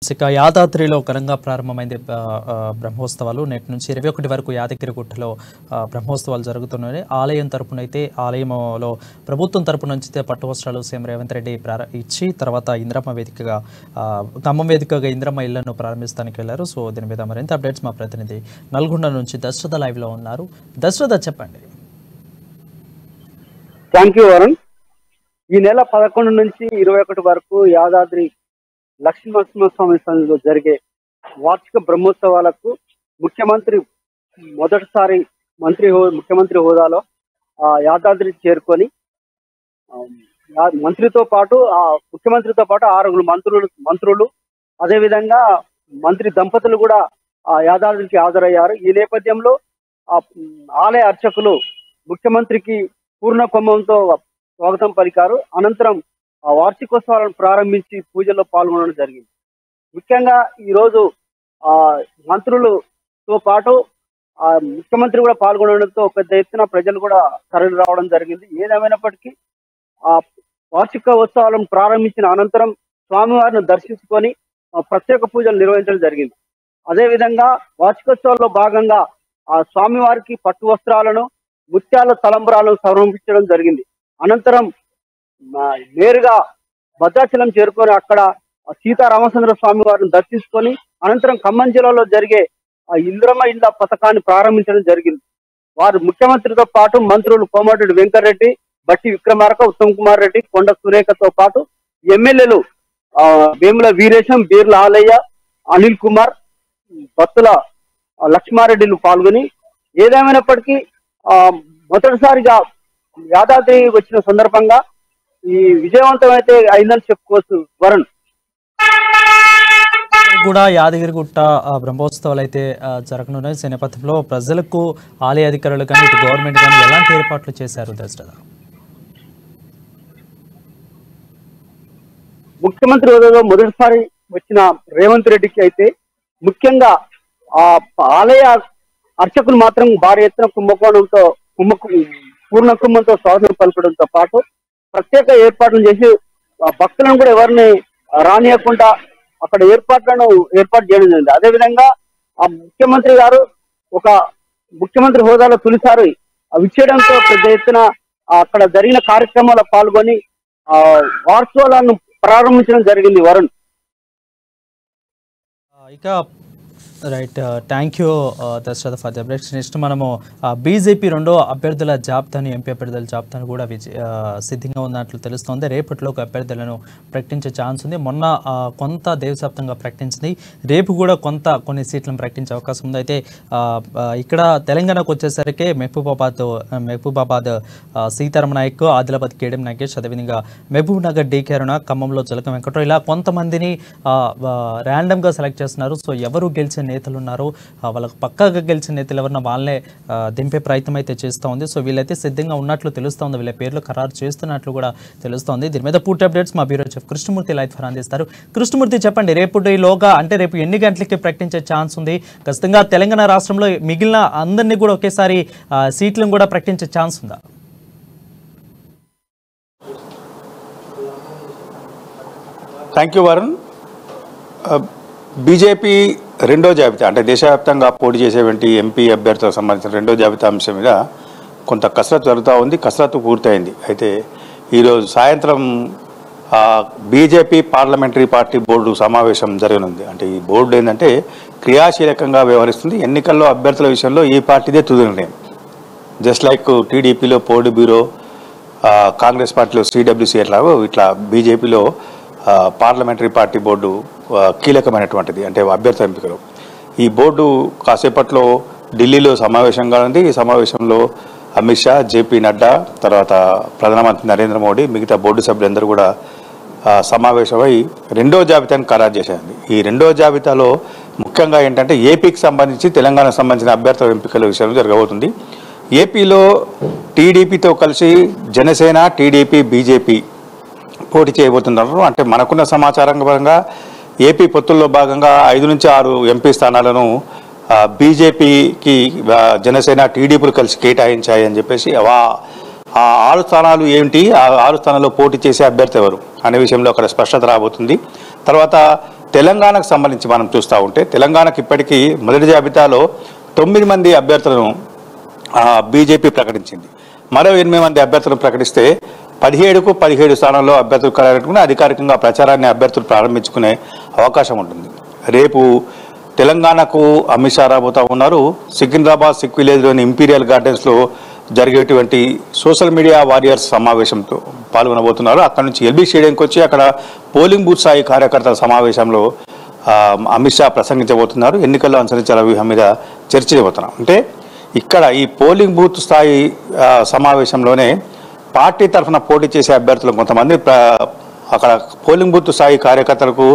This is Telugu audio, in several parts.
ఇక యాదాద్రిలో ఘనంగా ప్రారంభమైంది బ్రహ్మోత్సవాలు. నేటి నుంచి 21 వరకు యాదగిరిగుట్టలో బ్రహ్మోత్సవాలు జరుగుతున్నాయి. ఆలయం తరపున అయితే ఆలయంలో ప్రభుత్వం తరపు నుంచి అయితే పట్టు వస్త్రాలు సీఎం రేవంత్ రెడ్డి ఇచ్చి తర్వాత ఇంద్రమ్మ వేదికగా ఖమ్మం వేదికగా ఇంద్రమ్మ ఇళ్లను ప్రారంభిస్తానికి వెళ్ళారు. సో దీని మీద మరింత అప్డేట్స్ మా ప్రతినిధి నల్గొండ నుంచి దశరథ లైవ్లో ఉన్నారు. దశరథ చెప్పండి. Thank you Varun. ఈ నెల 11 నుంచి 21 వరకు యాదాద్రి లక్ష్మీ నరసింహస్వామి సన్నిధిలో జరిగే వార్షిక బ్రహ్మోత్సవాలకు ముఖ్యమంత్రి మొదటిసారి ముఖ్యమంత్రి హోదాలో యాదాద్రి చేరుకొని ముఖ్యమంత్రితో పాటు 6 మంత్రులు అదేవిధంగా మంత్రి దంపతులు కూడా యాదాద్రికి హాజరయ్యారు. ఈ నేపథ్యంలో ఆలయ అర్చకులు ముఖ్యమంత్రికి పూర్ణ కుంభంతో స్వాగతం పలికారు. అనంతరం వార్షికోత్సవాలను ప్రారంభించి పూజల్లో పాల్గొనడం జరిగింది. ముఖ్యంగా ఈరోజు మంత్రులతో పాటు ముఖ్యమంత్రి కూడా పాల్గొనడంతో పెద్ద ఎత్తున ప్రజలు కూడా తరలి రావడం జరిగింది. ఏదేమైనప్పటికీ వార్షికోత్సవాలను ప్రారంభించిన అనంతరం స్వామివారిని దర్శించుకొని ప్రత్యేక పూజలు నిర్వహించడం జరిగింది. అదేవిధంగా వార్షికోత్సవాల్లో భాగంగా స్వామివారికి పట్టు వస్త్రాలను ముత్యాల తలంబ్రాలను సమర్పించడం జరిగింది. అనంతరం నేరుగా భద్రాచలం చేరుకొని అక్కడ సీతారామచంద్ర స్వామి వారిని దర్శించుకొని అనంతరం ఖమ్మం జిల్లాలో జరిగే ఇంద్రమ్మ ఇళ్ల పథకాన్ని ప్రారంభించడం జరిగింది. వారు ముఖ్యమంత్రితో పాటు మంత్రులు కోమటిరెడ్డి వెంకటరెడ్డి, బట్టి విక్రమార్క, ఉత్తమ్ కుమార్ రెడ్డి, కొండ సురేఖతో పాటు ఎమ్మెల్యేలు వేముల వీరేశం, బీర్ల ఆలయ్య, అనిల్ కుమార్, బత్తుల లక్ష్మారెడ్డిలు పాల్గొని ఏదేమైనప్పటికీ మొదటిసారిగా యాదాద్రి వచ్చిన సందర్భంగా ఈ విజయవంతమైతే అయిందని చెప్పుకోవచ్చు వరుణ్. కూడా యాదగిరిగుట్ట బ్రహ్మోత్సవాలు అయితే జరగనున్నాయి. ఈ నేపథ్యంలో ప్రజలకు ఆలయ అధికారులు కానీ ఇటు గవర్నమెంట్ కానీ ఎలాంటి ఏర్పాట్లు చేశారు దశరథ? ముఖ్యమంత్రి హోదాలో మొదటిసారి వచ్చిన రేవంత్ రెడ్డికి అయితే ముఖ్యంగా ఆలయ అర్చకులు మాత్రం భారీ ఎత్తున పూర్ణ కుంభంతో స్వాగతం పలకడంతో పాటు ప్రత్యేక ఏర్పాట్లు చేసి భక్తులను కూడా ఎవరిని రానియకుండా అక్కడ ఏర్పాటు చేయడం జరిగింది. అదేవిధంగా ముఖ్యమంత్రి గారు ముఖ్యమంత్రి హోదాలో తొలిసారి విచ్చేయడంతో పెద్ద ఎత్తున అక్కడ జరిగిన కార్యక్రమాల్లో పాల్గొని వార్షికోత్సవాలను ప్రారంభించడం జరిగింది వరుణ్. ఇక right, thank you Dasaratha for the updates. Next మనము బీజేపీ రెండో అభ్యర్థుల జాబితాను, ఎంపీ అభ్యర్థుల జాబితాను కూడా సిద్ధంగా ఉన్నట్లు తెలుస్తోంది. రేపటిలోకి అభ్యర్థులను ప్రకటించే ఛాన్స్ ఉంది. మొన్న కొంత దేశవ్యాప్తంగా ప్రకటించింది, రేపు కూడా కొన్ని సీట్లను ప్రకటించే అవకాశం ఉంది. అయితే ఇక్కడ తెలంగాణకు వచ్చేసరికి మహబూబాబాద్ సీతారామ నాయక్, ఆదిలాబాద్ కేడెం నాగేష్, అదేవిధంగా మహబూబ్ నగర్ డీకే అరుణ, ఖమ్మంలో జలకం వెంకటరావు, ఇలా కొంతమందిని ర్యాండమ్గా సెలెక్ట్ చేస్తున్నారు. సో ఎవరు గెలిచిన నేతలు ఉన్నారు, వాళ్ళకు పక్కాగా గెలిచిన నేతలు ఎవరన్నా వాళ్ళనే దింపే ప్రయత్నం అయితే చేస్తూ ఉంది. సో వీళ్ళైతే సిద్ధంగా ఉన్నట్లు తెలుస్తోంది, వీళ్ళ పేర్లు ఖరారు చేస్తున్నట్లు కూడా తెలుస్తోంది. దీని మీద పూర్తి అప్డేట్స్ మా బ్యూరో చీఫ్ కృష్ణమూర్తి లైవ్ ద్వారా అందిస్తారు. కృష్ణమూర్తి చెప్పండి, రేపటిలోగా అంటే రేపు ఎన్ని గంటలకి ప్రకటించే ఛాన్స్ ఉంది? ఖచ్చితంగా తెలంగాణ రాష్ట్రంలో మిగిలిన అందరినీ కూడా ఒకేసారి సీట్లను కూడా ప్రకటించే ఛాన్స్ ఉందా? Thank you Varun. బీజేపీ రెండో జాబితా అంటే దేశవ్యాప్తంగా పోటీ చేసేటువంటి ఎంపీ అభ్యర్థులకు సంబంధించిన రెండో జాబితా అంశం మీద కొంత కసరత్తు జరుగుతూ ఉంది. కసరత్తు పూర్తయింది. అయితే ఈరోజు సాయంత్రం బీజేపీ పార్లమెంటరీ పార్టీ బోర్డు సమావేశం జరగనుంది. అంటే ఈ బోర్డు ఏంటంటే క్రియాశీలకంగా వ్యవహరిస్తుంది. ఎన్నికల్లో అభ్యర్థుల విషయంలో ఈ పార్టీదే తుది నిర్ణయం. జస్ట్ లైక్ టీడీపీలో పోర్డు బ్యూరో, కాంగ్రెస్ పార్టీలో సిడబ్ల్యూసీ ఎట్లాగో ఇట్లా బీజేపీలో పార్లమెంటరీ పార్టీ బోర్డు కీలకమైనటువంటిది, అంటే అభ్యర్థి ఎంపికలు. ఈ బోర్డు కాసేపట్లో ఢిల్లీలో సమావేశంగా ఉంది. ఈ సమావేశంలో అమిత్ షా, జేపీ నడ్డా, తర్వాత ప్రధానమంత్రి నరేంద్ర మోడీ, మిగతా బోర్డు సభ్యులందరూ కూడా సమావేశమై రెండో జాబితాను ఖరారు చేశారు. ఈ రెండో జాబితాలో ముఖ్యంగా ఏంటంటే ఏపీకి సంబంధించి తెలంగాణకు సంబంధించిన అభ్యర్థుల ఎంపికల విషయంలో జరగబోతుంది. ఏపీలో టీడీపీతో కలిసి జనసేన, టీడీపీ, బీజేపీ పోటీ చేయబోతున్నారు. అంటే మనకున్న సమాచారం పరంగా ఏపీ పొత్తుల్లో భాగంగా 5 నుంచి 6 ఎంపీ స్థానాలను బీజేపీకి జనసేన, టీడీపీలు కలిసి కేటాయించాయని చెప్పేసి ఆ 6 స్థానాలు ఏంటి, ఆ 6 స్థానాల్లో పోటీ చేసే అభ్యర్థి ఎవరు అనే విషయంలో అక్కడ స్పష్టత రాబోతుంది. తర్వాత తెలంగాణకు సంబంధించి మనం చూస్తూ ఉంటే తెలంగాణకు ఇప్పటికీ మొదటి జాబితాలో 9 మంది అభ్యర్థులను బీజేపీ ప్రకటించింది. మరో 8 మంది అభ్యర్థులను ప్రకటిస్తే 17కు 17 స్థానాల్లో అభ్యర్థులు ఖరారుకుని అధికారికంగా ప్రచారాన్ని అభ్యర్థులు ప్రారంభించుకునే అవకాశం ఉంటుంది. రేపు తెలంగాణకు అమిత్ షా రాబోతా ఉన్నారు. సికింద్రాబాద్ సిక్ విలేజ్లోని ఇంపీరియల్ గార్డెన్స్లో జరిగేటువంటి సోషల్ మీడియా వారియర్స్ సమావేశంతో పాల్గొనబోతున్నారు. అక్కడ నుంచి ఎల్బీ స్టేడియంకి వచ్చి అక్కడ పోలింగ్ బూత్ స్థాయి కార్యకర్తల సమావేశంలో అమిత్ షా ప్రసంగించబోతున్నారు. ఎన్నికల్లో అనుసరించాల వ్యూహం మీద చర్చించబోతున్నారు. అంటే ఇక్కడ ఈ పోలింగ్ బూత్ స్థాయి సమావేశంలోనే పార్టీ తరఫున పోటీ చేసే అభ్యర్థులు కొంతమంది అక్కడ పోలింగ్ బూత్ స్థాయి కార్యకర్తలకు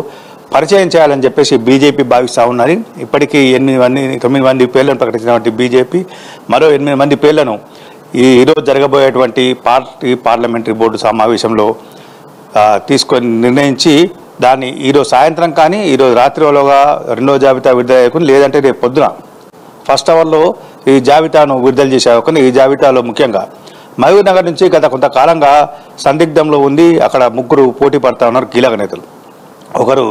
పరిచయం చేయాలని చెప్పేసి బీజేపీ భావిస్తూ ఉన్నది. ఇప్పటికీ 9 మంది పేర్లను ప్రకటించినటువంటి బీజేపీ మరో 8 మంది పేర్లను ఈరోజు జరగబోయేటువంటి పార్లమెంటరీ బోర్డు సమావేశంలో తీసుకొని నిర్ణయించి దాన్ని ఈరోజు సాయంత్రం కానీ ఈరోజు రాత్రిలోగా రెండో జాబితా విడుదల చేయకుండా లేదంటే రేపు పొద్దున ఫస్ట్ అవర్లో ఈ జాబితాను విడుదల చేసే అవకాశం. ఈ జాబితాలో ముఖ్యంగా మహబూబ్ నగర్ నుంచి గత కొంతకాలంగా సందిగ్ధంలో ఉంది. అక్కడ 3 పోటీ పడతా ఉన్నారు కీలక నేతలు. ఒకరు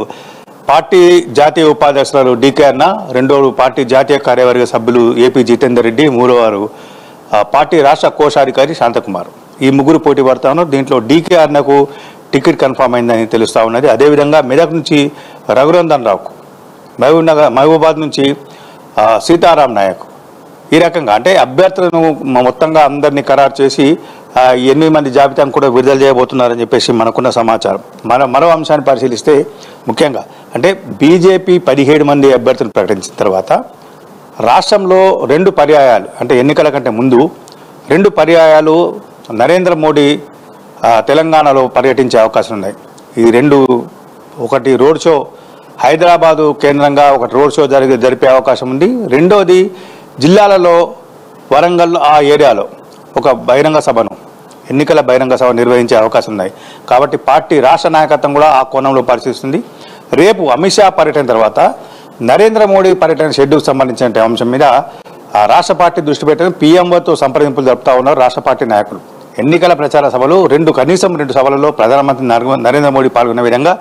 పార్టీ జాతీయ ఉపాధ్యక్షులు డీకే అన్న, రెండోరు పార్టీ జాతీయ కార్యవర్గ సభ్యులు ఏపీ జితేందర్ రెడ్డి, మూడోవారు పార్టీ రాష్ట్ర కోశాధికారి శాంతకుమార్. ఈ 3 పోటీ పడతా ఉన్నారు. దీంట్లో డీకే అన్నకు టికెట్ కన్ఫామ్ అయిందని తెలుస్తూ ఉన్నది. అదేవిధంగా మెదక్ నుంచి రఘునందన్ రావుకు, మహబూబాద్ నుంచి సీతారాం నాయక్. ఈ రకంగా అంటే అభ్యర్థులను మొత్తంగా అందరినీ ఖరారు చేసి 8 మంది జాబితాను కూడా విడుదల చేయబోతున్నారని చెప్పేసి మనకున్న సమాచారం. మరో అంశాన్ని పరిశీలిస్తే ముఖ్యంగా అంటే బీజేపీ 17 మంది అభ్యర్థులను ప్రకటించిన తర్వాత రాష్ట్రంలో 2 పర్యాయాలు అంటే ఎన్నికల కంటే ముందు 2 పర్యాయాలు నరేంద్ర మోడీ తెలంగాణలో పర్యటించే అవకాశం ఉన్నాయి. ఈ 2 ఒకటి రోడ్ షో హైదరాబాదు కేంద్రంగా ఒకటి రోడ్ షో జరిపే అవకాశం ఉంది. రెండోది జిల్లాలలో వరంగల్ ఆ ఏరియాలో ఒక బహిరంగ సభను ఎన్నికల బహిరంగ సభ నిర్వహించే అవకాశం ఉన్నాయి. కాబట్టి పార్టీ రాష్ట్ర నాయకత్వం కూడా ఆ కోణంలో పరిశీలిస్తుంది. రేపు అమిత్ షా పర్యటన తర్వాత నరేంద్ర మోడీ పర్యటన షెడ్యూల్కి సంబంధించిన అంశం మీద రాష్ట్ర పార్టీ దృష్టి పెట్టడం పీఎంఓతో సంప్రదింపులు జరుపుతా ఉన్నారు రాష్ట్ర పార్టీ నాయకులు. ఎన్నికల ప్రచార సభలు కనీసం 2 సభలలో ప్రధానమంత్రి నరేంద్ర మోడీ పాల్గొనే విధంగా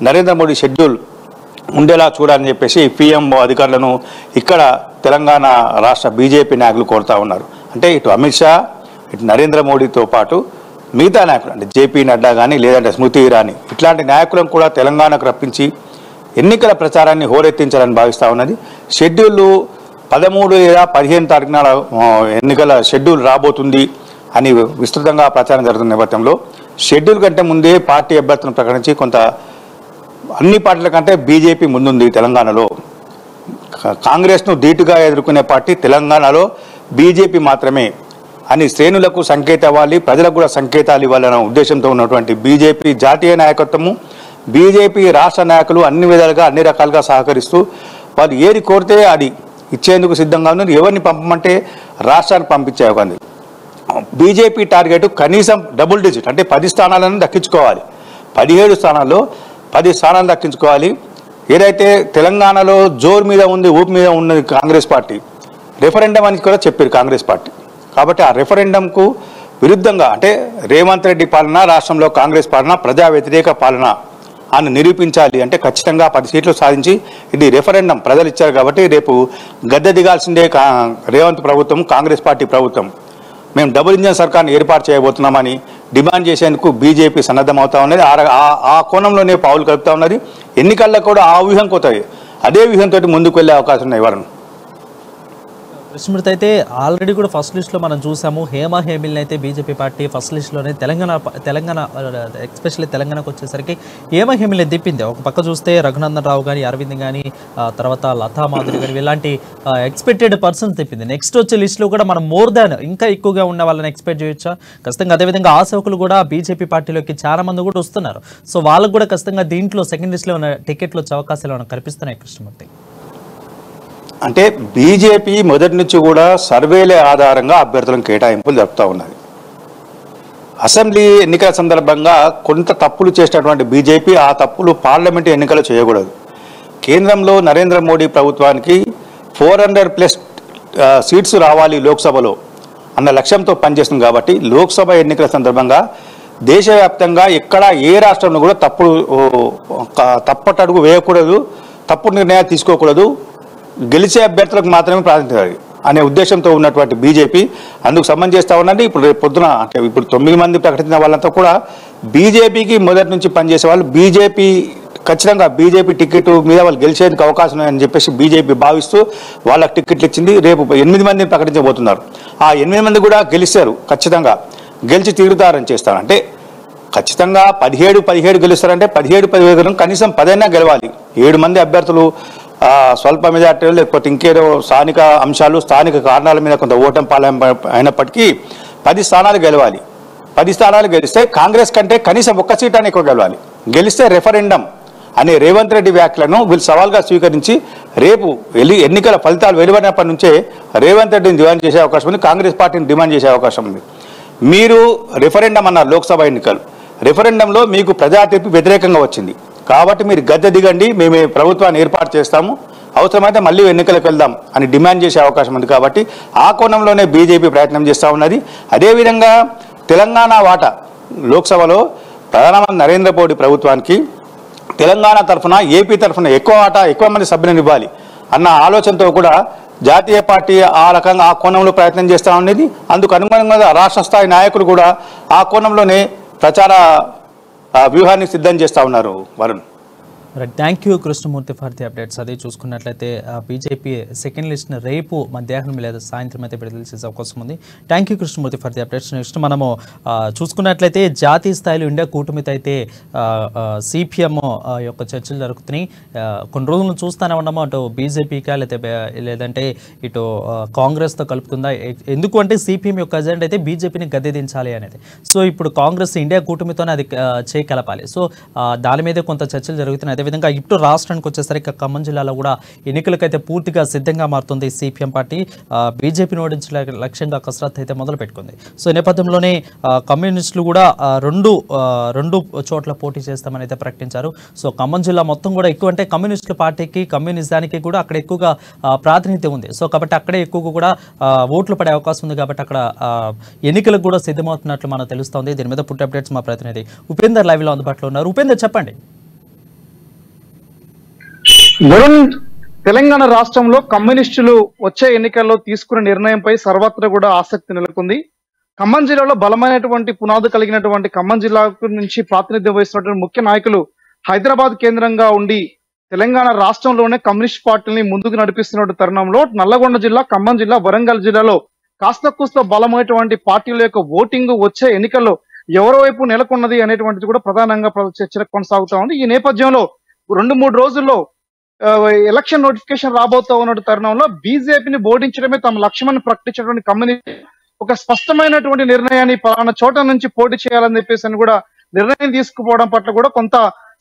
నరేంద్ర మోడీ షెడ్యూల్ ఉండేలా చూడాలని చెప్పేసి పీఎంఓ అధికారులను ఇక్కడ తెలంగాణ రాష్ట్ర బీజేపీ నాయకులు కోరుతా ఉన్నారు. అంటే ఇటు అమిత్ షా ఇటు నరేంద్ర మోడీతో పాటు మిగతా నాయకులు అంటే జేపీ నడ్డా కానీ లేదంటే స్మృతి ఇరానీ ఇట్లాంటి నాయకులను కూడా తెలంగాణకు రప్పించి ఎన్నికల ప్రచారాన్ని హోరెత్తించాలని భావిస్తూ ఉన్నది. షెడ్యూల్ 13 లేదా 15 తారీఖున ఎన్నికల షెడ్యూల్ రాబోతుంది అని విస్తృతంగా ప్రచారం జరుగుతున్న నేపథ్యంలో షెడ్యూల్ కంటే ముందే పార్టీ అభ్యర్థులను ప్రకటించి కొంత అన్ని పార్టీల కంటే బీజేపీ ముందుంది. తెలంగాణలో కాంగ్రెస్ను ధీటుగా ఎదుర్కొనే పార్టీ తెలంగాణలో బీజేపీ మాత్రమే అని శ్రేణులకు సంకేతం ఇవ్వాలి, ప్రజలకు కూడా సంకేతాలు ఇవ్వాలన్న ఉద్దేశంతో ఉన్నటువంటి బీజేపీ జాతీయ నాయకత్వము బీజేపీ రాష్ట్ర నాయకులు అన్ని విధాలుగా అన్ని రకాలుగా సహకరిస్తూ వాళ్ళు ఏది కోరితే అది ఇచ్చేందుకు సిద్ధంగా ఉన్నారు. ఎవరిని పంపమంటే రాష్ట్రానికి పంపించే అవకాశం. బీజేపీ టార్గెట్ కనీసం డబుల్ డిజిట్ అంటే 10 స్థానాలను దక్కించుకోవాలి. 17 స్థానాల్లో 10 స్థానాలు దక్కించుకోవాలి. ఏదైతే తెలంగాణలో జోరు మీద ఉంది, ఊపి మీద ఉన్నది కాంగ్రెస్ పార్టీ, రెఫరెండం అని కూడా చెప్పారు కాంగ్రెస్ పార్టీ. కాబట్టి ఆ రెఫరెండంకు విరుద్ధంగా అంటే రేవంత్ రెడ్డి పాలన రాష్ట్రంలో కాంగ్రెస్ పాలన ప్రజా వ్యతిరేక పాలన అని నిరూపించాలి అంటే ఖచ్చితంగా 10 సీట్లు సాధించి ఇది రెఫరెండం ప్రజలు ఇచ్చారు కాబట్టి రేపు గద్దె దిగాల్సిందే రేవంత్ ప్రభుత్వం, కాంగ్రెస్ పార్టీ ప్రభుత్వం. మేము డబుల్ ఇంజన్ సర్కార్ని ఏర్పాటు చేయబోతున్నామని డిమాండ్ చేసేందుకు బీజేపీ సన్నద్ధమవుతా ఉన్నది. ఆ కోణంలోనే పావులు కలుపుతా ఉన్నది. ఎన్నికల్లో కూడా ఆ వ్యూహం కోతాయి, అదే వ్యూహంతో ముందుకు వెళ్ళే అవకాశం ఉన్నాయి. వారిని కృష్ణమూర్తి అయితే ఆల్రెడీ కూడా ఫస్ట్ లిస్ట్లో మనం చూసాము. హేమా హేమిల్ని అయితే బీజేపీ పార్టీ ఫస్ట్ లిస్ట్లోనే తెలంగాణ ఎస్పెషల్లీ తెలంగాణకు వచ్చేసరికి హేమా హేమిల్ని దిప్పింది. ఒక పక్క చూస్తే రఘునందన్ రావు కానీ, అరవింద్ కానీ, తర్వాత లతా మాధురి కానీ ఇలాంటి ఎక్స్పెక్టెడ్ పర్సన్స్ తిప్పింది. నెక్స్ట్ వచ్చే లిస్టులో కూడా మనం మోర్ దాన్ ఇంకా ఎక్కువగా ఉన్న వాళ్ళని ఎక్స్పెక్ట్ చేయొచ్చా? ఖచ్చితంగా అదేవిధంగా ఆ సేవకులు కూడా బీజేపీ పార్టీలోకి చాలా మంది కూడా వస్తున్నారు. సో వాళ్ళకు కూడా ఖచ్చితంగా దీంట్లో సెకండ్ లిస్ట్లో ఉన్న టికెట్లు వచ్చే అవకాశాలు ఏమైనా కనిపిస్తున్నాయి కృష్ణమూర్తి? అంటే బీజేపీ మొదటి నుంచి కూడా సర్వేల ఆధారంగా అభ్యర్థులను కేటాయింపులు జరుపుతూ ఉన్నది. అసెంబ్లీ ఎన్నికల సందర్భంగా కొంత తప్పులు చేసినటువంటి బీజేపీ ఆ తప్పులు పార్లమెంటు ఎన్నికలు చేయకూడదు. కేంద్రంలో నరేంద్ర మోడీ ప్రభుత్వానికి 400+ సీట్స్ రావాలి లోక్సభలో అన్న లక్ష్యంతో పనిచేస్తుంది. కాబట్టి లోక్సభ ఎన్నికల సందర్భంగా దేశవ్యాప్తంగా ఎక్కడ ఏ రాష్ట్రంలో కూడా తప్పటడుగు వేయకూడదు, తప్పుడు నిర్ణయాలు తీసుకోకూడదు, గెలిచే అభ్యర్థులకు మాత్రమే ప్రాధాన్యత అనే ఉద్దేశంతో ఉన్నటువంటి బీజేపీ అందుకు సంబంధం చేస్తూ ఉందండి. ఇప్పుడు రేపు పొద్దున అంటే ఇప్పుడు 9 మంది ప్రకటించిన వాళ్ళంతా కూడా బీజేపీకి మొదటి నుంచి పనిచేసే వాళ్ళు, బీజేపీ ఖచ్చితంగా బీజేపీ టికెట్ మీద వాళ్ళు గెలిచేందుకు అవకాశం ఉందని చెప్పేసి బీజేపీ భావిస్తూ వాళ్ళకి టికెట్లు ఇచ్చింది. రేపు 8 మందిని ప్రకటించబోతున్నారు. ఆ 8 మంది కూడా గెలిచారు, ఖచ్చితంగా గెలిచి తీరుతారని చేస్తారు. అంటే ఖచ్చితంగా 17 గెలుస్తారంటే 17 కనీసం 10 గెలవాలి. 7 మంది అభ్యర్థులు స్వల్ప మెజార్టీ లేకపోతే ఇంకేదో స్థానిక అంశాలు, స్థానిక కారణాల మీద కొంత ఓటమి పాలన అయినప్పటికీ 10 స్థానాలు గెలవాలి. 10 స్థానాలు గెలిస్తే కాంగ్రెస్ కంటే కనీసం 1 సీట్ అని ఎక్కువ గెలవాలి. గెలిస్తే రెఫరెండం అనే రేవంత్ రెడ్డి వ్యాఖ్యలను వీళ్ళు సవాల్గా స్వీకరించి రేపు ఎన్నికల ఫలితాలు వెలువడినప్పటి నుంచే రేవంత్ రెడ్డిని డిమాండ్ చేసే అవకాశం ఉంది, కాంగ్రెస్ పార్టీని డిమాండ్ చేసే అవకాశం ఉంది. మీరు రెఫరెండం అన్నారు, లోక్సభ ఎన్నికలు రెఫరెండంలో మీకు ప్రజా తీర్పు వ్యతిరేకంగా వచ్చింది కాబట్టి మీరు గద్దె దిగండి, మేము ప్రభుత్వాన్ని ఏర్పాటు చేస్తాము, అవసరమైతే మళ్ళీ ఎన్నికలకు వెళ్దాం అని డిమాండ్ చేసే అవకాశం ఉంది. కాబట్టి ఆ కోణంలోనే బీజేపీ ప్రయత్నం చేస్తూ ఉన్నది. అదేవిధంగా తెలంగాణ వాటా లోక్సభలో ప్రధానమంత్రి నరేంద్ర మోడీ ప్రభుత్వానికి తెలంగాణ తరఫున, ఏపీ తరఫున ఎక్కువ మంది సభ్యులను ఇవ్వాలి అన్న ఆలోచనతో కూడా జాతీయ పార్టీ ఆ రకంగా ఆ కోణంలో ప్రయత్నం చేస్తూ ఉండేది. అందుకు అనుగుణంగా రాష్ట్ర స్థాయి నాయకులు కూడా ఆ కోణంలోనే ప్రచార వ్యూహాన్ని సిద్ధం చేస్తూ ఉన్నారు. Varun, thank you Krishnamurthy for the updates. అది చూసుకున్నట్లయితే బీజేపీ సెకండ్ లిస్ట్ని రేపు మధ్యాహ్నం లేదా సాయంత్రం అయితే విడుదల చేసే అవకాశం ఉంది. Thank you Krishnamurthy for the updates. Next మనము చూసుకున్నట్లయితే జాతీయ స్థాయిలో ఇండియా కూటమితో అయితే సిపిఎం యొక్క చర్చలు జరుగుతున్నాయి. కొన్ని రోజులు చూస్తూనే ఉన్నాము, అటు బీజేపీకా లేదంటే ఇటు కాంగ్రెస్తో కలుపుతుందా. ఎందుకు అంటే సిపిఎం యొక్క అజెండా అయితే బీజేపీని గద్దెదించాలి అనేది. సో ఇప్పుడు కాంగ్రెస్ ఇండియా కూటమితోనే అది చేయకలపాలి. సో దాని మీద కొంత చర్చలు జరుగుతున్నాయి. అదేవిధంగా ఇప్పుడు రాష్ట్రానికి వచ్చేసరికి ఖమ్మం జిల్లాలో కూడా ఎన్నికలకైతే పూర్తిగా సిద్ధంగా మారుతుంది సిపిఎం పార్టీ. బీజేపీని ఓడించే లక్ష్యంగా కసరత్తు అయితే మొదలు పెట్టుకుంది. సో ఈ నేపథ్యంలోనే కమ్యూనిస్టులు కూడా రెండు చోట్ల పోటీ చేస్తామని అయితే ప్రకటించారు. సో ఖమ్మం జిల్లా మొత్తం కూడా ఎక్కువ అంటే కమ్యూనిస్టు పార్టీకి, కమ్యూనిజానికి కూడా అక్కడ ఎక్కువగా ప్రాతినిధ్యం ఉంది. సో కాబట్టి అక్కడే ఎక్కువగా కూడా ఓట్లు పడే అవకాశం ఉంది. కాబట్టి అక్కడ ఎన్నికలకు కూడా సిద్ధమవుతున్నట్లు మనకు తెలుస్తోంది. దీని మీద పుట్టి అప్డేట్స్ మా ప్రతినిధి ఉపేందర్ లైవ్లో అందుబాటులో ఉన్నారు. ఉపేందర్, చెప్పండి. వరుణ్, తెలంగాణ రాష్ట్రంలో కమ్యూనిస్టులు వచ్చే ఎన్నికల్లో తీసుకున్న నిర్ణయంపై సర్వత్రా కూడా ఆసక్తి నెలకొంది. ఖమ్మం జిల్లాలో బలమైనటువంటి పునాది కలిగినటువంటి ఖమ్మం జిల్లా నుంచి ప్రాతినిధ్యం వహిస్తున్నటువంటి ముఖ్య నాయకులు హైదరాబాద్ కేంద్రంగా ఉండి తెలంగాణ రాష్ట్రంలోనే కమ్యూనిస్ట్ పార్టీని ముందుకు నడిపిస్తున్న తరుణంలో నల్లగొండ జిల్లా, ఖమ్మం జిల్లా, వరంగల్ జిల్లాలో కాస్త కూస్త బలమైనటువంటి పార్టీల యొక్క ఓటింగ్ వచ్చే ఎన్నికల్లో ఎవరి వైపు నెలకొన్నది అనేటువంటిది కూడా ప్రధానంగా చర్చ కొనసాగుతా ఉంది. ఈ నేపథ్యంలో 2-3 రోజుల్లో ఎలక్షన్ నోటిఫికేషన్ రాబోతూ ఉన్న తరుణంలో బీజేపీని ఓడించడమే తమ లక్ష్యమని ప్రకటించినటువంటి కమ్యూనిస్ట్ ఒక స్పష్టమైనటువంటి నిర్ణయాన్ని పలానా చోట నుంచి పోటీ చేయాలని చెప్పేసి అని కూడా నిర్ణయం తీసుకుపోవడం పట్ల కూడా కొంత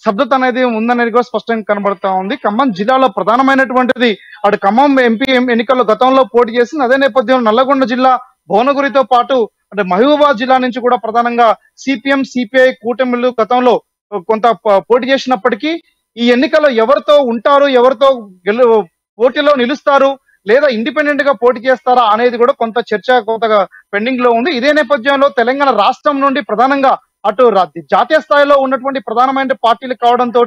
శబ్దత అనేది ఉందనేది కూడా స్పష్టంగా కనబడతా ఉంది. ఖమ్మం జిల్లాలో ప్రధానమైనటువంటిది అటు ఖమ్మం ఎంపీ ఎన్నికల్లో గతంలో పోటీ చేసింది. అదే నేపథ్యంలో నల్లగొండ జిల్లా భువనగిరితో పాటు అంటే మహబూబాబాద్ జిల్లా నుంచి కూడా ప్రధానంగా సిపిఎం, సిపిఐ కూటమిలు గతంలో కొంత పోటీ చేసినప్పటికీ ఈ ఎన్నికల్లో ఎవరితో ఉంటారు, ఎవరితో పోటీలో నిలుస్తారు, లేదా ఇండిపెండెంట్ గా పోటీ చేస్తారా అనేది కూడా కొంత చర్చ కొంతగా పెండింగ్ లో ఉంది. ఇదే నేపథ్యంలో తెలంగాణ రాష్ట్రం నుండి ప్రధానంగా అటు జాతీయ స్థాయిలో ఉన్నటువంటి ప్రధానమైన పార్టీలు కావడంతో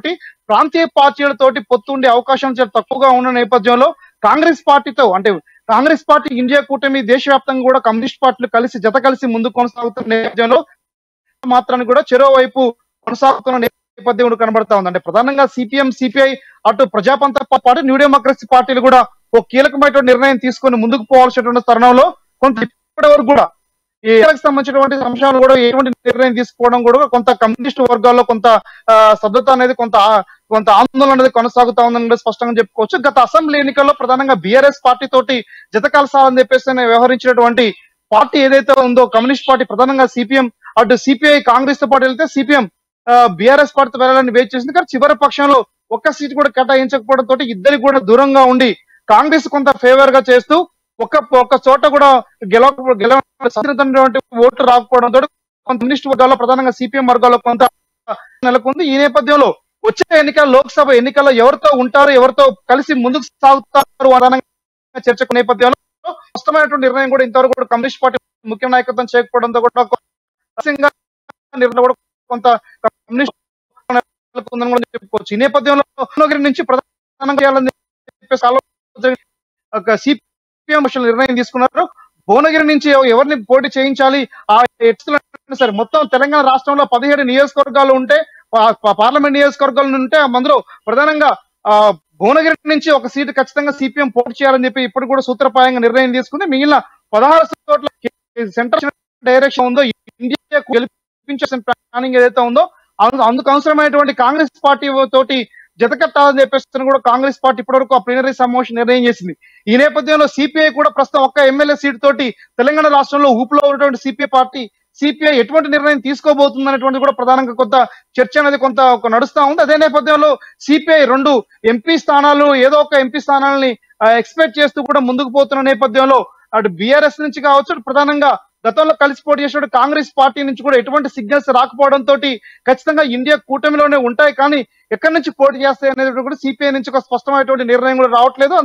ప్రాంతీయ పార్టీలతోటి పొత్తుండే అవకాశం చాలా తక్కువగా ఉన్న నేపథ్యంలో కాంగ్రెస్ పార్టీతో అంటే కాంగ్రెస్ పార్టీ ఇండియా కూటమి దేశవ్యాప్తంగా కూడా కమ్యూనిస్ట్ పార్టీలు జత కలిసి ముందుకు కొనసాగుతున్న నేపథ్యంలో మాత్రాన్ని కూడా చెరో వైపు కొనసాగుతున్న నేపథ్యం కనబడతా ఉంది. అంటే ప్రధానంగా సిపిఎం, సిపిఐ, అటు ప్రజాపంత పార్టీ, న్యూ డెమోక్రసీ పార్టీలు కూడా ఒక కీలకమైనటువంటి నిర్ణయం తీసుకొని ముందుకు పోవాల్సినటువంటి తరుణంలో కొంత ఇప్పటి వరకు కూడా ఈ ఎన్నికలకు సంబంధించినటువంటి అంశాలు కూడా ఎటువంటి నిర్ణయం తీసుకోవడం కూడా కొంత కమ్యూనిస్టు వర్గాల్లో కొంత స్తబ్దత అనేది కొంత ఆందోళన అనేది కొనసాగుతా ఉందని స్పష్టంగా చెప్పుకోవచ్చు. గత అసెంబ్లీ ఎన్నికల్లో ప్రధానంగా బీఆర్ఎస్ పార్టీ తోటి జత కలసాలని చెప్పేసి వ్యవహరించినటువంటి పార్టీ ఏదైతే ఉందో కమ్యూనిస్ట్ పార్టీ ప్రధానంగా సిపిఎం, అటు సిపిఐ కాంగ్రెస్ తో పాటు వెళ్తే సిపిఎం బీఆర్ఎస్ పార్టీ వెళ్ళాలని వెయిట్ చేసింది. కానీ చివరి పక్షంలో ఒక్క సీట్ కూడా కేటాయించకపోవడం తోటి ఇద్దరికి కూడా దూరంగా ఉండి కాంగ్రెస్ కొంత ఫేవర్ గా చేస్తూ ఒక్క చోట కూడా గెలవటువంటి ఓట్లు రాకపోవడం తోటి కొంత కమ్యూనిస్ట్ వర్గాల్లో ప్రధానంగా సిపిఎం వర్గాల్లో కొంత నెలకొంది. ఈ నేపథ్యంలో వచ్చే ఎన్నికల లోక్సభ ఎన్నికల్లో ఎవరితో ఉంటారు, ఎవరితో కలిసి ముందుకు సాగుతారు అనే చర్చకు నేపథ్యంలో స్పష్టమైనటువంటి నిర్ణయం కూడా ఇంతవరకు కూడా కమ్యూనిస్ట్ పార్టీ ముఖ్య నాయకత్వం చేయకపోవడంతో కూడా నిర్ణయం కూడా కొంత కమ్యూనిస్ట్ ఉందని కూడా చెప్పుకోవచ్చు. ఈ నేపథ్యంలో భువనగిరి నుంచి ప్రధానంగా చేయాలని చెప్పేసి ఆలోచన సిపిఎం నిర్ణయం తీసుకున్నారు. భువనగిరి నుంచి ఎవరిని పోటీ చేయించాలి ఆ సరే మొత్తం తెలంగాణ రాష్ట్రంలో 17 నియోజకవర్గాలు ఉంటే పార్లమెంట్ నియోజకవర్గాలు ఉంటే అందులో ప్రధానంగా భువనగిరి నుంచి ఒక సీటు ఖచ్చితంగా సిపిఎం పోటీ చేయాలని చెప్పి ఇప్పుడు కూడా సూత్రప్రాయంగా నిర్ణయం తీసుకుంది. మిగిలిన 16 చోట్ల సెంట్రల్ డైరెక్షన్ ఉందో ఇండియా గెలిపించే ప్లానింగ్ ఏదైతే ఉందో అందుకు అవసరమైనటువంటి కాంగ్రెస్ పార్టీ తోటి జతకట్టాలని చెప్పేసి కూడా కాంగ్రెస్ పార్టీ ఇప్పటివరకు ఆ ప్లీనరీ సమావేశం నిర్ణయం చేసింది. ఈ నేపథ్యంలో సిపిఐ కూడా ప్రస్తుతం ఒక్క ఎమ్మెల్యే సీటు తోటి తెలంగాణ రాష్ట్రంలో ఊపులో ఉన్నటువంటి సిపిఐ ఎటువంటి నిర్ణయం తీసుకోబోతుంది అనేటువంటి కూడా ప్రధానంగా కొంత చర్చ అనేది కొంత నడుస్తా ఉంది. అదే నేపథ్యంలో సిపిఐ 2 ఎంపీ స్థానాలు ఏదో ఒక ఎంపీ స్థానాలని ఎక్స్పెక్ట్ చేస్తూ కూడా ముందుకు పోతున్న నేపథ్యంలో అటు బీఆర్ఎస్ నుంచి కావచ్చు, ప్రధానంగా గతంలో కలిసి పోటీ చేసిన కాంగ్రెస్ పార్టీ నుంచి కూడా ఎటువంటి సిగ్నల్స్ రాకపోవడంతో ఖచ్చితంగా ఇండియా కూటమిలోనే ఉంటాయి, కానీ ఎక్కడి నుంచి పోటీ చేస్తాయి అనేది కూడా సిపిఐ నుంచి ఒక స్పష్టమైనటువంటి నిర్ణయం కూడా రావట్లేదు.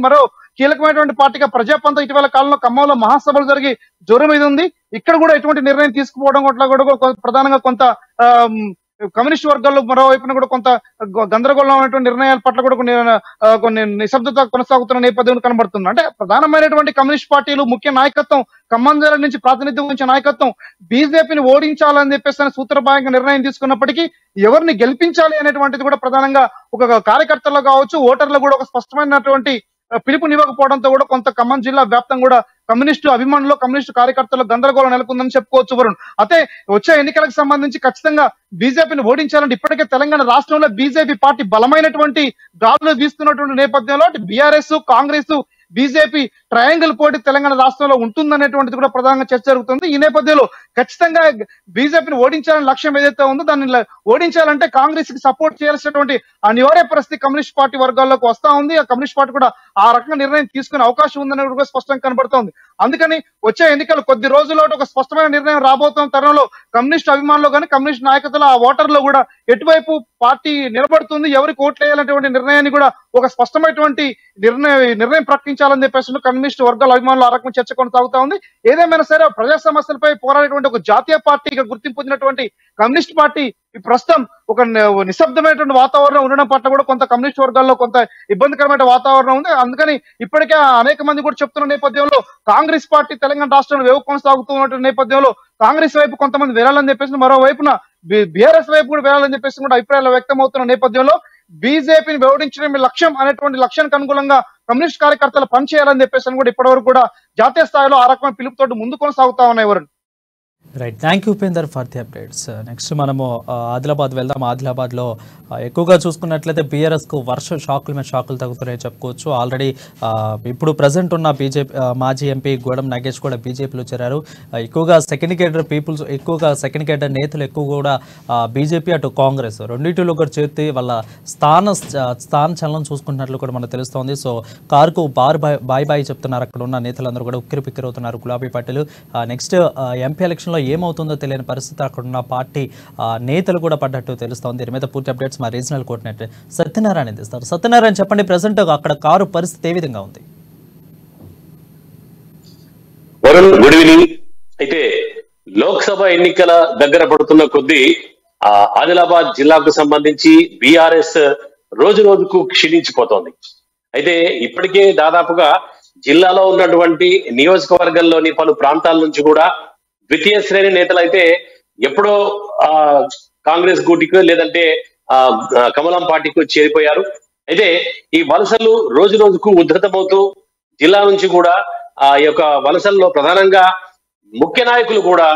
మరో కీలకమైనటువంటి పార్టీగా ప్రజాపంత ఇటీవల కాలంలో ఖమ్మంలో మహాసభలు జరిగి జ్వరం మీద ఉంది. ఇక్కడ కూడా ఎటువంటి నిర్ణయం తీసుకుపోవడం కూడా ప్రధానంగా కొంత కమ్యూనిస్ట్ వర్గాల్లో మరోవైపున కూడా కొంత గందరగోళమైనటువంటి నిర్ణయాల పట్ల కూడా కొన్ని నిశ్శబ్దత కొనసాగుతున్న నేపథ్యం కనబడుతుంది. అంటే ప్రధానమైనటువంటి కమ్యూనిస్ట్ పార్టీలు ముఖ్య నాయకత్వం ఖమ్మం జిల్లా నుంచి ప్రాతినిధ్యం వహించిన నాయకత్వం బీజేపీని ఓడించాలని చెప్పేసి సూత్రప్రాయంగా నిర్ణయం తీసుకున్నప్పటికీ ఎవరిని గెలిపించాలి అనేటువంటిది కూడా ప్రధానంగా ఒక కార్యకర్తల్లో కావచ్చు, ఓటర్లు కూడా ఒక స్పష్టమైనటువంటి పిలుపునివ్వకపోవడంతో కూడా కొంత ఖమ్మం జిల్లా వ్యాప్తంగా కూడా కమ్యూనిస్టు అభిమానులు, కమ్యూనిస్టు కార్యకర్తలు గందరగోళం నెలకొందని చెప్పుకోవచ్చు. వరుణ్, అయితే వచ్చే ఎన్నికలకు సంబంధించి ఖచ్చితంగా బీజేపీని ఓడించాలంటే ఇప్పటికే తెలంగాణ రాష్ట్రంలో బీజేపీ పార్టీ బలమైనటువంటి గాలులు వీస్తున్నటువంటి నేపథ్యంలో బీఆర్ఎస్, కాంగ్రెస్, బీజేపీ ట్రయాంగిల్ పోటీ తెలంగాణ రాష్ట్రంలో ఉంటుందనేటువంటిది కూడా ప్రధానంగా చర్చ జరుగుతుంది. ఈ నేపథ్యంలో ఖచ్చితంగా బీజేపీని ఓడించాలని లక్ష్యం ఏదైతే ఉందో దాన్ని ఓడించాలంటే కాంగ్రెస్ కి సపోర్ట్ చేయాల్సినటువంటి అనివార్య పరిస్థితి కమ్యూనిస్ట్ పార్టీ వర్గాల్లోకి వస్తా ఉంది. ఆ కమ్యూనిస్ట్ పార్టీ కూడా ఆ రకంగా నిర్ణయం తీసుకునే అవకాశం ఉందని కూడా స్పష్టంగా కనబడుతోంది. అందుకని వచ్చే ఎన్నికలు కొద్ది రోజుల్లో ఒక స్పష్టమైన నిర్ణయం రాబోతున్న తరుణంలో కమ్యూనిస్ట్ అభిమానులు కానీ కమ్యూనిస్ట్ నాయకత్వం ఆ ఓటర్లు కూడా ఎటువైపు పార్టీ నిలబడుతుంది, ఎవరికి ఓట్లు వేయాలనేటువంటి నిర్ణయాన్ని కూడా ఒక స్పష్టమైనటువంటి నిర్ణయం ప్రకటించాలని చెప్పేసి కమ్యూనిస్ట్ వర్గాల అభిమానులు ఆ రకం చర్చ కొనసాగుతా ఉంది. ఏదేమైనా సరే ప్రజా సమస్యలపై పోరాడేటువంటి ఒక జాతీయ పార్టీగా గుర్తింపు పొందినటువంటి కమ్యూనిస్ట్ పార్టీ ప్రస్తుతం ఒక నిశ్శబ్దమైనటువంటి వాతావరణం ఉండడం పట్ల కూడా కొంత కమ్యూనిస్ట్ వర్గాల్లో కొంత ఇబ్బందికరమైన వాతావరణం ఉంది. అందుకని ఇప్పటికే అనేక మంది కూడా చెప్తున్న నేపథ్యంలో కాంగ్రెస్ పార్టీ తెలంగాణ రాష్ట్రంలో వేవు కొనసాగుతున్న నేపథ్యంలో కాంగ్రెస్ వైపు కొంతమంది వెళ్ళాలని చెప్పేసి, మరోవైపున బీఆర్ఎస్ వైపు కూడా వెళ్ళాలని చెప్పేసి కూడా అభిప్రాయాలు వ్యక్తం అవుతున్న నేపథ్యంలో బీజేపీని ఓడించడం లక్ష్యం అనేటువంటి లక్ష్యానికి అనుగుణంగా కమ్యూనిస్ట్ కార్యకర్తలు పనిచేయాలని చెప్పేసి కూడా ఇప్పటివరకు కూడా జాతీయ స్థాయిలో ఆ రకమైన పిలుపుతోటి ముందు కొనసాగుతా ఉన్నాయి. Varun, right, thank you Upender for the updates. Next మనము ఆదిలాబాద్ వెళ్దాం. ఆదిలాబాద్లో ఎక్కువగా చూసుకున్నట్లయితే బీఆర్ఎస్కు షాకుల మీద షాకులు తగ్గుతున్నాయని చెప్పుకోవచ్చు. ఆల్రెడీ ఇప్పుడు ప్రజెంట్ ఉన్న బీజేపీ మాజీ ఎంపీ గోడం నాగేష్ కూడా బీజేపీలో చేరారు. ఎక్కువగా సెకండ్ కేడర్ నేతలు ఎక్కువ కూడా బీజేపీ అటు కాంగ్రెస్ రెండింటిలో కూడా చేర్చి వాళ్ళ స్థాన చలనం చూసుకుంటున్నట్లు కూడా మనకు తెలుస్తోంది. సో కారుకు బాయ్ చెప్తున్నారు అక్కడ ఉన్న నేతలందరూ కూడా ఉక్కిరిపిక్కిరవుతున్నారు గులాబీ పార్టీలు. నెక్స్ట్ ఎంపీ ఎలక్షన్లో ఏమవుతుందో తెలియని పరిస్థితి అక్కడ ఉన్న పార్టీ నేతలు కూడా పడ్డట్టు తెలుస్తోంది. దీని మీద పూర్తి అప్డేట్స్ మా రీజనల్ కోఆర్డినేటర్ సత్యనారాయణ ఇస్తారు. సత్యనారాయణ, చెప్పండి, ప్రజెంట్ అక్కడ కారు పరిస్థితి ఏ విధంగా ఉంది? Varun, good evening. అయితే లోక్సభ ఎన్నికల దగ్గర పడుతున్న కొద్దీ ఆదిలాబాద్ జిల్లాకు సంబంధించి బీఆర్ఎస్ రోజు రోజుకు క్షీణించిపోతోంది. అయితే ఇప్పటికే దాదాపుగా జిల్లాలో ఉన్నటువంటి నియోజకవర్గంలోని పలు ప్రాంతాల నుంచి కూడా ద్వితీయ శ్రేణి నేతలు అయితే ఎప్పుడో కాంగ్రెస్ గూటికి లేదంటే కమలం పార్టీకి చేరిపోయారు. అయితే ఈ వలసలు రోజు రోజుకు ఉద్ధృతమవుతూ జిల్లా నుంచి కూడా ఆ యొక్క వలసల్లో ప్రధానంగా ముఖ్య నాయకులు కూడా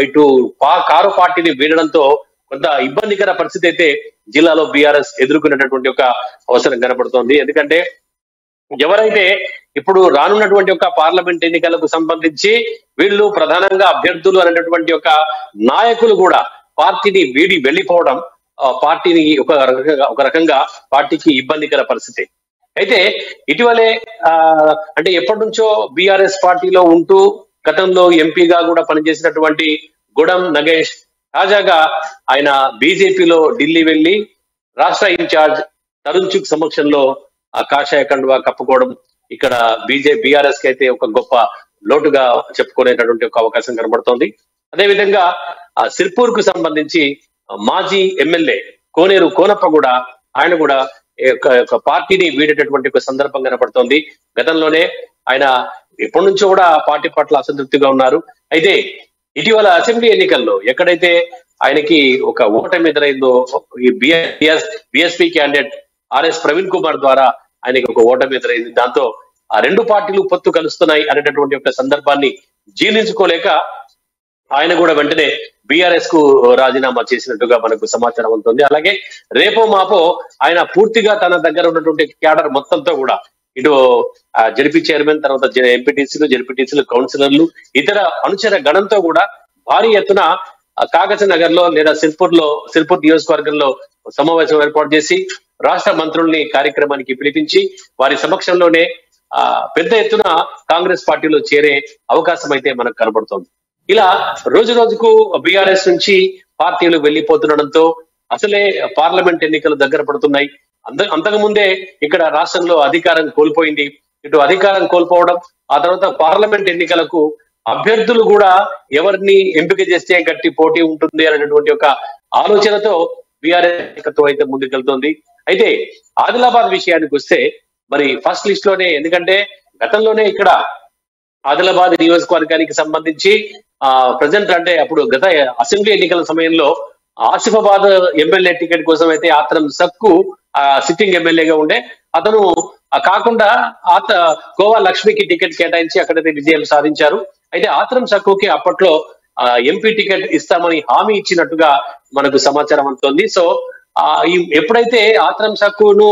ఇటు కారు పార్టీని వీడడంతో కొంత ఇబ్బందికర పరిస్థితి అయితే జిల్లాలో బీఆర్ఎస్ ఎదుర్కొనేటటువంటి ఒక అవసరం కనపడుతోంది. ఎందుకంటే ఎవరైతే ఇప్పుడు రానున్నటువంటి ఒక పార్లమెంట్ ఎన్నికలకు సంబంధించి వీళ్ళు ప్రధానంగా అభ్యర్థులు అనేటటువంటి ఒక నాయకులు కూడా పార్టీని వీడి వెళ్ళిపోవడం పార్టీని ఒక రకంగా పార్టీకి ఇబ్బందికర పరిస్థితి. అయితే ఇటీవలే అంటే ఎప్పటి నుంచో బీఆర్ఎస్ పార్టీలో ఉంటూ గతంలో ఎంపీగా కూడా పనిచేసినటువంటి గోడం నాగేష్ తాజాగా ఆయన బీజేపీలో ఢిల్లీ వెళ్లి రాష్ట్ర ఇన్ఛార్జ్ తరుణ్ చుగ్ సమక్షంలో కాషాయ కండువా కప్పుకోవడం ఇక్కడ బీఆర్ఎస్ కి అయితే ఒక గొప్ప లోటుగా చెప్పుకునేటటువంటి ఒక అవకాశం కనబడుతోంది. అదేవిధంగా సిర్పూర్ కు సంబంధించి మాజీ ఎమ్మెల్యే కోనేరు కోనప్ప కూడా ఆయన కూడా పార్టీని వీడేటటువంటి ఒక సందర్భం కనపడుతోంది. గతంలోనే ఆయన ఎప్పటి నుంచో కూడా పార్టీ పట్ల అసంతృప్తిగా ఉన్నారు. అయితే ఇటీవల అసెంబ్లీ ఎన్నికల్లో ఎక్కడైతే ఆయనకి ఒక ఓటమి ఎదురైందో ఈ BSP candidate RS Praveen Kumar ద్వారా ఆయనకి ఒక ఓటమి ఎదురైంది. దాంతో ఆ రెండు పార్టీలు పొత్తు కలుస్తున్నాయి అనేటటువంటి ఒక సందర్భాన్ని జీర్ణించుకోలేక ఆయన కూడా వెంటనే బీఆర్ఎస్ కు రాజీనామా చేసినట్టుగా మనకు సమాచారం ఉంటుంది. అలాగే రేపో మాపో ఆయన పూర్తిగా తన దగ్గర ఉన్నటువంటి క్యాడర్ మొత్తంతో కూడా ఇటు జడ్పీ చైర్మన్, తర్వాత జడ్పీటీసీలు, కౌన్సిలర్లు, ఇతర అనుచర గణంతో కూడా భారీ ఎత్తున కాగజ్ నగర్ లో లేదా సిర్పూర్ నియోజకవర్గంలో సమావేశం ఏర్పాటు చేసి రాష్ట్ర మంత్రుల్ని కార్యక్రమానికి పిలిపించి వారి సమక్షంలోనే పెద్ద ఎత్తున కాంగ్రెస్ పార్టీలో చేరే అవకాశం అయితే మనకు కనబడుతోంది. ఇలా రోజు రోజుకు బీఆర్ఎస్ నుంచి పార్టీలు వెళ్లిపోతుండడంతో అసలే పార్లమెంట్ ఎన్నికలు దగ్గర పడుతున్నాయి. అంతకుముందే ఇక్కడ రాష్ట్రంలో అధికారం కోల్పోయింది. ఇటు అధికారం కోల్పోవడం, ఆ తర్వాత పార్లమెంట్ ఎన్నికలకు అభ్యర్థులు కూడా ఎవరిని ఎంపిక చేస్తే గట్టి పోటీ ఉంటుంది అనేటువంటి ఒక ఆలోచనతో బీఆర్ఎస్ అయితే ముందుకెళ్తోంది. అయితే ఆదిలాబాద్ విషయానికి వస్తే మరి ఫస్ట్ లిస్ట్ లోనే, ఎందుకంటే గతంలోనే ఇక్కడ ఆదిలాబాద్ నియోజకవర్గానికి సంబంధించి ప్రజెంట్ అంటే అప్పుడు గత అసెంబ్లీ ఎన్నికల సమయంలో ఆసిఫాబాద్ ఎమ్మెల్యే టికెట్ కోసం అయితే ఆత్రం సక్కు సిట్టింగ్ ఎమ్మెల్యేగా ఉండే అతను కాకుండా కోవా లక్ష్మికి టికెట్ కేటాయించి అక్కడైతే విజయం సాధించారు. అయితే ఆత్రం సక్కుకి అప్పట్లో ఎంపీ టికెట్ ఇస్తామని హామీ ఇచ్చినట్టుగా మనకు సమాచారం అందుతోంది. సో ఎప్పుడైతే ఆత్రం సక్కును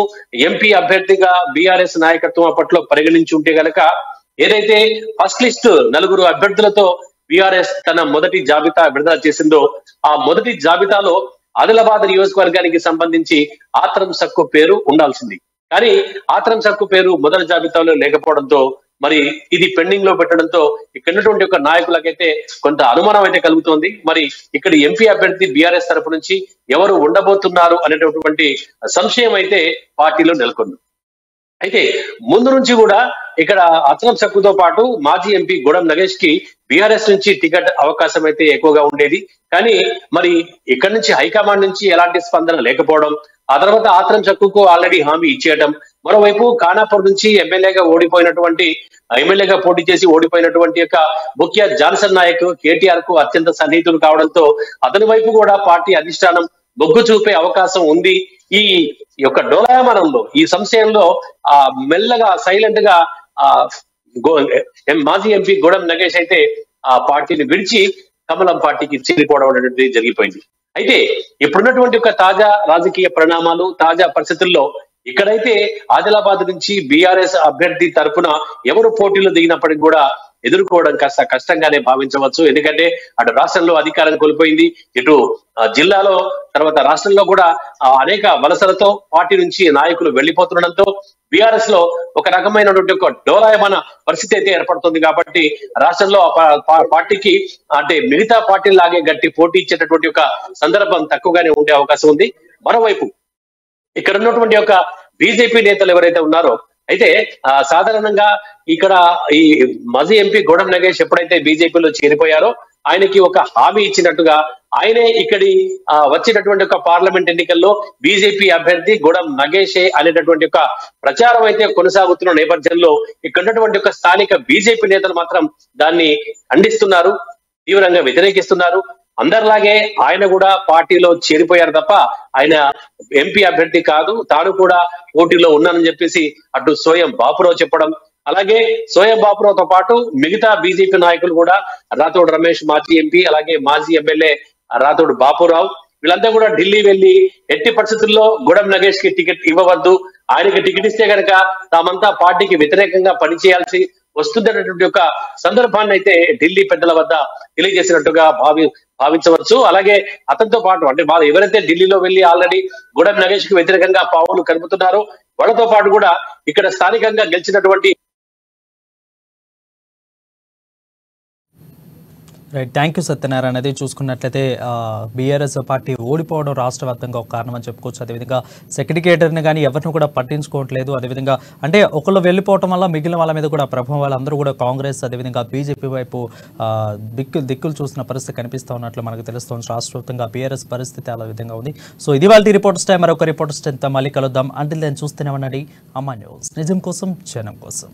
ఎంపీ అభ్యర్థిగా బీఆర్ఎస్ నాయకత్వం అప్పట్లో పరిగణించి ఉంటే గనక ఏదైతే ఫస్ట్ లిస్ట్ 4 అభ్యర్థులతో బీఆర్ఎస్ తన మొదటి జాబితా విడుదల చేసిందో ఆ మొదటి జాబితాలో ఆదిలాబాద్ నియోజకవర్గానికి సంబంధించి ఆత్రం సక్కు పేరు ఉండాల్సింది. కానీ ఆత్రం సక్కు పేరు మొదటి జాబితాలో లేకపోవడంతో మరి ఇది పెండింగ్ లో పెట్టడంతో ఇక్కడ ఉన్నటువంటి ఒక నాయకులకైతే కొంత అనుమానం అయితే కలుగుతోంది. మరి ఇక్కడ ఎంపీ అభ్యర్థి బీఆర్ఎస్ తరపు నుంచి ఎవరు ఉండబోతున్నారు అనేటటువంటి సంశయం అయితే పార్టీలో నెలకొంది. అయితే ముందు నుంచి కూడా ఇక్కడ అత్రం సక్కుతో పాటు మాజీ ఎంపీ గూడెం నగేష్ కి బీఆర్ఎస్ నుంచి టికెట్ అవకాశం అయితే ఎక్కువగా ఉండేది. కానీ మరి ఇక్కడ నుంచి హైకమాండ్ నుంచి ఎలాంటి స్పందన లేకపోవడం, ఆ తర్వాత ఆత్రం సక్కుకు ఆల్రెడీ హామీ ఇచ్చేయడం, మరోవైపు ఖానాపూర్ నుంచి ఎమ్మెల్యేగా పోటీ చేసి ఓడిపోయినటువంటి యొక్క ముఖ్య జాన్సన్ నాయక్ కేటీఆర్ కు అత్యంత సన్నిహితులు కావడంతో అతని వైపు కూడా పార్టీ అధిష్టానం మొగ్గు చూపే అవకాశం ఉంది. ఈ యొక్క డోలాయమానంలో, ఈ సంశయంలో మెల్లగా సైలెంట్ గా మాజీ ఎంపీ గూడెం నగేష్ అయితే ఆ పార్టీని విడిచి కమలం పార్టీకి చేరిపోవడం అనేటువంటిది జరిగిపోయింది. అయితే ఇప్పుడున్నటువంటి ఒక తాజా రాజకీయ పరిణామాలు, తాజా పరిస్థితుల్లో ఇక్కడైతే ఆదిలాబాద్ నుంచి బీఆర్ఎస్ అభ్యర్థి తరఫున ఎవరు పోటీలో దిగినప్పటికీ కూడా ఎదుర్కోవడం కాస్త కష్టంగానే భావించవచ్చు. ఎందుకంటే అటు రాష్ట్రంలో అధికారం కోల్పోయింది, ఇటు జిల్లాలో తర్వాత రాష్ట్రంలో కూడా అనేక వలసలతో పార్టీ నుంచి నాయకులు వెళ్లిపోతుండడంతో బీఆర్ఎస్ లో ఒక రకమైనటువంటి ఒక డోలాయమాన పరిస్థితి అయితే ఏర్పడుతుంది. కాబట్టి రాష్ట్రంలో పార్టీకి అంటే మిగతా పార్టీలాగే గట్టి పోటీ ఇచ్చేటటువంటి ఒక సందర్భం తక్కువగానే ఉండే అవకాశం ఉంది. మరోవైపు ఇక్కడ ఉన్నటువంటి ఒక బీజేపీ నేతలు ఎవరైతే ఉన్నారో అయితే సాధారణంగా ఇక్కడ ఈ మాజీ ఎంపీ గూడెం నగేష్ ఎప్పుడైతే బీజేపీలో చేరిపోయారో ఆయనకి ఒక హామీ ఇచ్చినట్టుగా ఆయనే ఇక్కడి వచ్చినటువంటి ఒక పార్లమెంట్ ఎన్నికల్లో బీజేపీ అభ్యర్థి గూడెం నగేషే అనేటటువంటి ఒక ప్రచారం అయితే కొనసాగుతున్న నేపథ్యంలో ఇక్కడ ఉన్నటువంటి ఒక స్థానిక బీజేపీ నేతలు మాత్రం దాన్ని ఖండిస్తున్నారు, తీవ్రంగా వ్యతిరేకిస్తున్నారు. అందరిలాగే ఆయన కూడా పార్టీలో చేరిపోయారు తప్ప ఆయన ఎంపీ అభ్యర్థి కాదు, తాను కూడా పోటీలో ఉన్నానని చెప్పేసి అటు సోయం బాపురావు చెప్పడం, అలాగే సోయం బాపురావుతో పాటు మిగతా బీజేపీ నాయకులు కూడా రాథోడ్ రమేష్ మాజీ ఎంపీ, అలాగే మాజీ ఎమ్మెల్యే రాథోడ్ బాపురావు వీళ్ళంతా కూడా ఢిల్లీ వెళ్లి ఎట్టి పరిస్థితుల్లో గూడెం నగేష్ కి టికెట్ ఇవ్వవద్దు, ఆయనకి టికెట్ ఇస్తే కనుక తామంతా పార్టీకి వ్యతిరేకంగా పనిచేయాల్సి వస్తుందనేటువంటి ఒక సందర్భాన్ని అయితే ఢిల్లీ పెద్దల వద్ద తెలియజేసినట్టుగా భావించవచ్చు. అలాగే అతనితో పాటు అంటే ఎవరైతే ఢిల్లీలో వెళ్లి ఆల్రెడీ గూడెం నగేష్ కి వ్యతిరేకంగా పావులు కలుపుతున్నారో వాళ్ళతో పాటు కూడా ఇక్కడ స్థానికంగా గెలిచినటువంటి రైట్, థ్యాంక్ యూ సత్యనారాయణ. అనేది చూసుకున్నట్లయితే బీఆర్ఎస్ పార్టీ ఓడిపోవడం రాష్ట్ర వ్యాప్తంగా ఒక కారణం అని చెప్పుకోవచ్చు. అదేవిధంగా సెక్రటరీని కానీ ఎవరిని కూడా పట్టించుకోవట్లేదు. అదేవిధంగా అంటే ఒకళ్ళు వెళ్ళిపోవడం వల్ల మిగిలిన వాళ్ళ మీద కూడా ప్రభావం, వాళ్ళందరూ కూడా కాంగ్రెస్ అదేవిధంగా బీజేపీ వైపు దిక్కులు చూసిన పరిస్థితి కనిపిస్తూ ఉన్నట్లు మనకు తెలుస్తోంది. రాష్ట్ర వ్యాప్తంగా బీఆర్ఎస్ పరిస్థితి అలా విధంగా ఉంది. సో ఇది వాళ్ళ రిపోర్టర్స్ టైం. మరొక రిపోర్టర్స్ టైంతో మళ్ళీ కలుద్దాం. అంటిల్ నేను చూస్తూనే ఉండండి అమ్మా న్యూస్, నిజం కోసం జనం కోసం.